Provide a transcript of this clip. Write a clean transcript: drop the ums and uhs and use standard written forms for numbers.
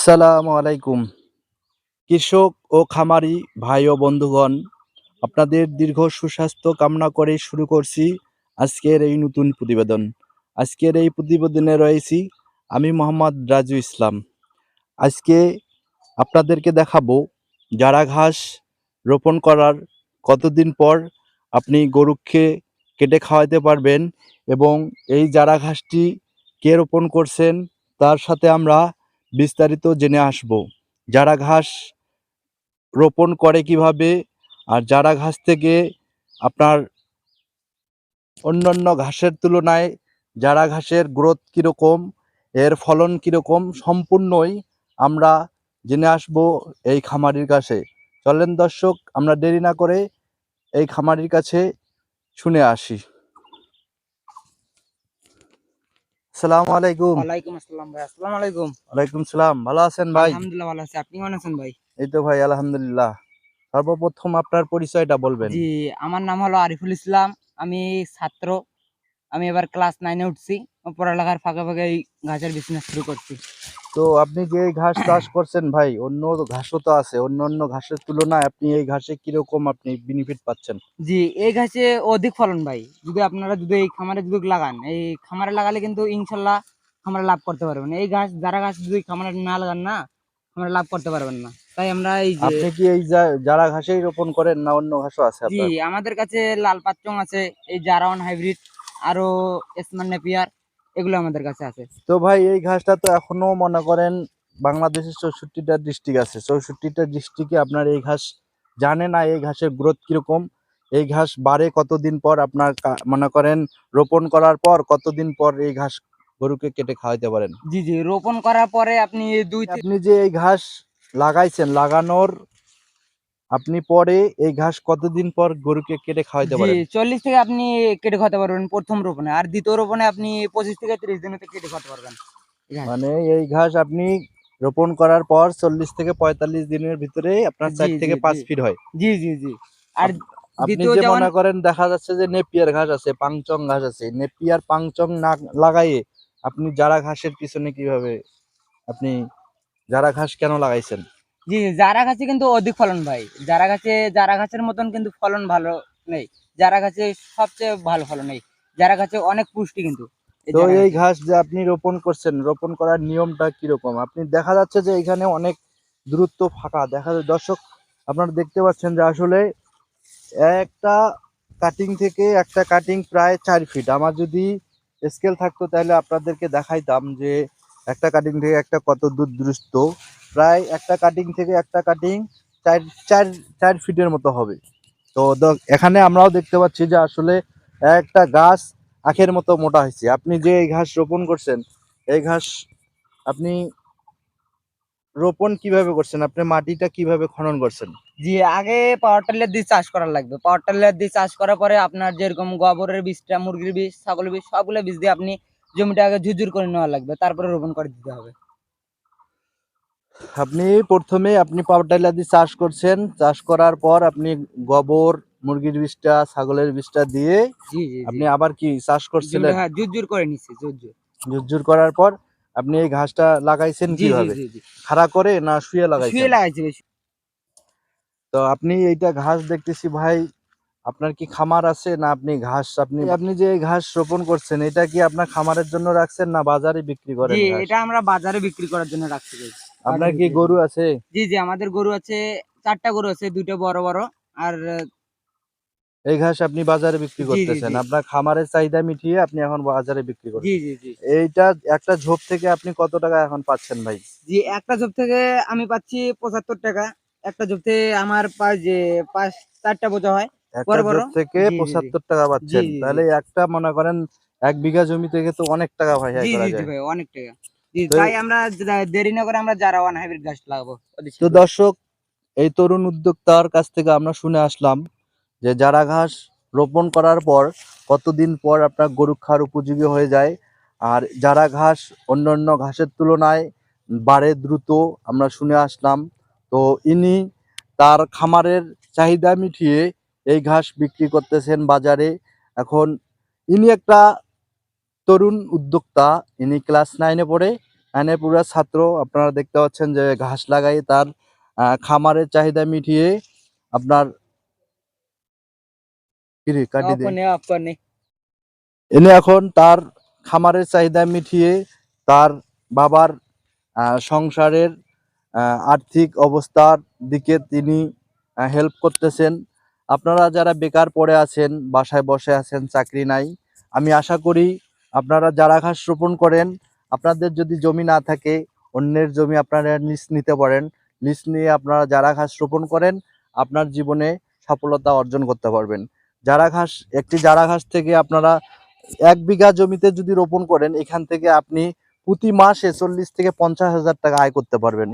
আসসালামু আলাইকুম। কৃষক ও খামারি ভাই ও বন্ধুগণ, আপনাদের দীর্ঘ সুস্বাস্থ্য কামনা করে শুরু করছি আজকের এই নতুন প্রতিবেদন। আজকের এই প্রতিবেদনে রয়েছি আমি মোহাম্মদ রাজু ইসলাম। আজকে আপনাদেরকে দেখাবো জারা ঘাস রোপণ করার কতদিন পর আপনি গরুকে কেটে খাওয়াতে পারবেন এবং এই জারা ঘাসটি কে রোপণ করছেন তার সাথে আমরা বিস্তারিত জেনে আসব। জারা ঘাস রোপণ করে কিভাবে, আর জারা ঘাস থেকে আপনার অন্যান্য ঘাসের তুলনায় জারা ঘাসের গ্রোথ কীরকম, এর ফলন কীরকম, সম্পূর্ণই আমরা জেনে আসব এই খামারির কাছে। চলেন দর্শক, আমরা দেরি না করে এই খামারির কাছে শুনে আসি। আসসালামু আলাইকুম। ওয়ালাইকুম আসসালাম ভাই। আসসালামু আলাইকুম। ওয়ালাইকুম সালাম। ভালো আছেন ভাই? আলহামদুলিল্লাহ ভালো আছি। আপনি কেমন আছেন ভাই? এই তো ভাই আলহামদুলিল্লাহ। সর্বপ্রথম আপনার পরিচয়টা বলবেন। জি, আমার নাম হলো আরিফুল ইসলাম। আমি ছাত্র। আমি এবার ক্লাস 9 এ উঠছি। পড়ালেখার ফাঁকে ফাঁকে এই ঘাসের বিজনেস শুরু করছি। তো আপনি যে এই ঘাস চাষ করছেন ভাই, অন্য ঘাসও তো আছে, অন্য ঘাসের তুলনায় আপনি এই ঘাসে কিরকম আপনি বেনিফিট পাচ্ছেন? জি, এই ঘাসে অধিক ফলন ভাই। আপনারা এই খামারে লাগান, এই খামারে লাগালে কিন্তু ইনশাল্লাহ খামারে লাভ করতে পারবেন। এই ঘাস যারা ঘাস যদি খামারে না লাগান না, খামারে লাভ করতে পারবেন না। তাই আমরা আপনি কি এই জারা ঘাসেই রোপণ করেন না অন্য ঘাসও আছে জি, আপনার? আমাদের কাছে লাল পাঁচচং আছে, এই জারাওয়ান হাইব্রিড, আরো এসমান নেপিয়ার, এগুলো আমাদের কাছে আছে। তো ভাই এই ঘাসটা তো এখনো মনে করেন বাংলাদেশের 64টা ডিস্ট্রিক্ট আছে, 64টা ডিস্ট্রিক্টে আপনার এই ঘাস জানে না এই ঘাসের গ্রোথ কিরকম, এই ঘাস বাড়ে কতদিন পর, আপনার মনে করেন রোপণ করার পর কতদিন পর এই ঘাস গরুকে কেটে খাওয়াইতে পারেন? জি, রোপণ করার পরে আপনি আপনি যে এই ঘাস লাগাইছেন, লাগানোর আপনি পরে এই ঘাস কতদিন পর গরুকে কেটে খাওয়াইতে পারেন? 40 থেকে আপনি কেটে খাওয়াতে পারবেন প্রথম রোপণে, আর দ্বিতীয় রোপণে আপনি 25 থেকে 30 দিনেতে কেটে খাওয়াতে পারবেন। মানে এই ঘাস আপনি রোপণ করার পর 40 থেকে 45 দিনের ভিতরে আপনার 4 থেকে 5 ফিট হয়। জি জি জি। আর আপনি দ্বিতীয় যে যেমন মনে করেন দেখা যাচ্ছে যে নেপিয়ার ঘাস আছে, পাংচং ঘাস আছে, নেপিয়ার পাংচং না লাগাইয়ে আপনি জারা ঘাসের পিছনে কিভাবে আপনি জারা ঘাস কেন লাগাইছেন? জি, জারা ঘাসে কিন্তু অধিক ফলন ভাই। জারা ঘাসের মতন কিন্তু ফলন ভালো নেই। জারা ঘাসে সবচেয়ে ভালো ফলন নেই। জারা ঘাসে অনেক পুষ্টি কিন্তু তো জারা এই ঘাসে। ঘাস যে আপনি রোপণ করছেন, রোপণ করার নিয়মটা কিরকম? আপনি দেখা যাচ্ছে যে এখানে অনেক দূরত্ব ফাঁকা দেখা যায়। দর্শক, আপনারা দেখতে পাচ্ছেন যে আসলে একটা কাটিং থেকে একটা কাটিং প্রায় 4 ফিট। আমার যদি স্কেল থাকতো তাহলে আপনাদেরকে দেখাইতাম যে একটা কাটিং থেকে একটা কত দূর দূরত্ব। প্রায় একটা কাটিং থেকে একটা কাটিং 4 4 4 ফিটের মতো হবে। তো এখানে আমরাও দেখতে পাচ্ছি যে আসলে একটা গাছ আখের মতো মোটা হয়েছে। আপনি যে এই ঘাস রোপণ করছেন, এই ঘাস আপনি রোপণ কিভাবে করছেন? আপনি মাটিটা কিভাবে খনন করছেন? জি, আগে পাওয়ার টিলার দিয়ে চাষ করা লাগবে। পাওয়ার টিলার দিয়ে চাষ করার পরে আপনার যেরকম গোবরের বীজটা, মুরগির বীজ, ছাগলের বীজ, সবগুলো বীজ দিয়ে আপনি জমিটা আগে ঝুরঝুর করে নেওয়া লাগবে। তারপরে রোপণ করে দিতে হবে। আপনি প্রথমে আপনি পাওয়ার টিলার দিয়ে চাষ করছেন, চাষ করার পর আপনি গোবর, মুরগির বীজটা, ছাগলের বীজটা দিয়ে জি জি জি। আপনি আবার কি চাষ করছিলেন? জমিটা ঝুরঝুর করে নিচ্ছি, ঝুরঝুর। ঝুরঝুর করার পর আপনি এই ঘাসটা লাগাইছেন জি জি কিভাবে? জি জি। খাড়া করে না শুয়ে শুয়ে লাগাইছেন? লাগাইছি বেশি। তো আপনি এইটা ঘাস দেখতেছি ভাই, আপনার কি খামার আছে না আপনি ঘাস আপনি আপনি যে এই ঘাস রোপণ করছেন এটা কি আপনার খামারের জন্য রাখছেন না বাজারে বিক্রি জি, করেন ঘাস? এটা আমরা বাজারে বিক্রি করার জন্য রাখছি ভাই। আপনার বাজারে কি বিক্রির গরু জন্য। আছে? জি জি, আমাদের গরু আছে, 4 টা গরু আছে, 2 টা বড় বড়। আর এই ঘাস আপনি বাজারে বিক্রি জি জি করতেছেন। জি। আপনার খামারের চাহিদা মিটিয়ে আপনি এখন বাজারে বিক্রি জি করছেন। জি জি। এইটা একটা ঝোপ থেকে আপনি কত টাকা এখন পাচ্ছেন ভাই? জি, একটা ঝোপ থেকে আমি পাচ্ছি 75 টাকা। একটা ঝোপ থেকে আমার পায় যে 4 টা বোঝা হয়। একটা বড় বড়। ঝোপ থেকে জি জি জি। ৭৫ টাকা জি পাচ্ছেন। জি জি। তাহলে একটা মনে করেন ১ বিঘা জমি থেকে তো অনেক টাকা ভাই আয় জি করা জি জি যায়। ভাই, অনেক টাকা। জি, তো তাই আমরা দেরি না করে আমরা জারাওয়ান হাইব্রিড গাছ লাগাবো অতি তো শীঘ্রই। দর্শক, এই তরুণ উদ্যোক্তার কাছ থেকে আমরা শুনে আসলাম যে জারা ঘাস রোপণ করার পর কতদিন পর আপনার গরু খাওয়ার উপযোগী হয়ে যায়, আর জারা ঘাস অন্যান্য ঘাসের তুলনায় বাড়ে দ্রুত, আমরা শুনে আসলাম। তো ইনি তার খামারের চাহিদা মিটিয়ে এই ঘাস বিক্রি করতেছেন বাজারে। এখন ইনি একটা তরুণ উদ্যোক্তা, ইনি ক্লাস 9 এ পড়ে। পুরা ছাত্র। আপনারা দেখতে পাচ্ছেন যে ঘাস লাগাই তার খামারের চাহিদা মিটিয়ে আপনার কিরে কাটি দে আপনি এনে এখন তার খামারের চাহিদা মিটিয়ে তার বাবার সংসারের আর্থিক অবস্থার দিকে তিনি হেল্প করতেছেন। আপনারা যারা বেকার পড়ে আছেন, বাসায় বসে আছেন, চাকরি নাই, আমি আশা করি আপনারা চারা ঘাস রোপণ করেন। আপনাদের যদি জমি না থাকে, অন্যের জমি আপনারা লিজ নিতে পারেন। লিজ নিয়ে আপনারা চারা ঘাস রোপণ করেন, আপনার জীবনে সফলতা অর্জন করতে পারবেন। চারা ঘাস, একটি চারা ঘাস থেকে আপনারা 1 বিঘা জমিতে যদি রোপণ করেন, এখান থেকে আপনি প্রতি মাসে 40 থেকে 50 হাজার টাকা আয় করতে পারবেন।